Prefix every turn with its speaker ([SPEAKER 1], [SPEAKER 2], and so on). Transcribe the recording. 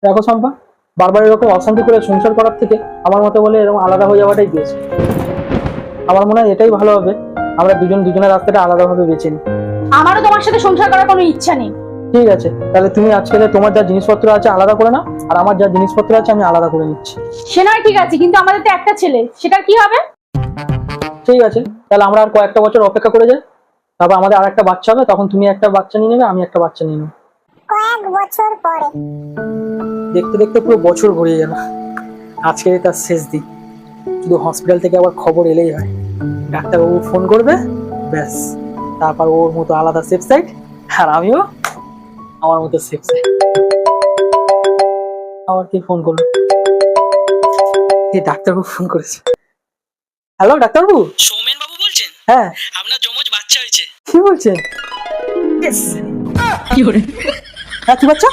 [SPEAKER 1] দেখো শম্পা, বারবার এরকম অশান্তি করে সংসার করার থেকে আমার মতে বলে এরকম আলাদা হয়ে যাওয়াটাই বেস্ট। আমার মনে হয় এটাই ভালো হবে, আমরা দুজনের রাস্তাটা আলাদাভাবে বেছে নিই।
[SPEAKER 2] আমারও তোমার সাথে সংসার করার কোনো ইচ্ছা নেই।
[SPEAKER 1] ঠিক আছে, তাহলে তুমি আজকে তোমার যা জিনিসপত্র আছে আলাদা করে নাও, আর আমার যা জিনিসপত্র আছে আমি আলাদা করে নিচ্ছি।
[SPEAKER 2] সে নয় ঠিক আছে, কিন্তু আমাদের তো একটা ছেলে, সেটার কি হবে?
[SPEAKER 1] ঠিক আছে, তাহলে আমরা আর কয়েকটা বছর অপেক্ষা করে যাই, তারপর আমাদের আর একটা বাচ্চা হবে, তখন তুমি একটা বাচ্চা নিয়ে নেবে, আমি একটা বাচ্চা নিয়ে নেবো।
[SPEAKER 3] কয়েক বছর পরে।
[SPEAKER 1] দেখতে দেখতে পুরো বছর ঘুরিয়ে গেল, আজকে তার শেষ দিন। শুধু হসপিটাল থেকে আবার খবর এলেই হয়, ডাক্তারবাবু ফোন করবে, ব্যাস, তারপর ওর মতো আলাদা সেফ সাইড, আর আমিও আমার মতো সেফ সাইড। আবার কি ফোন করলো? এই ডাক্তারবাবু ফোন করেছে। হ্যালো ডাক্তারবাবু।
[SPEAKER 4] সৌমেন বাবু বলছেন?
[SPEAKER 1] হ্যাঁ।
[SPEAKER 4] আপনার যমজ বাচ্চা হয়েছে।
[SPEAKER 1] কি বলছেন? হ্যাঁ কি বাচ্চা?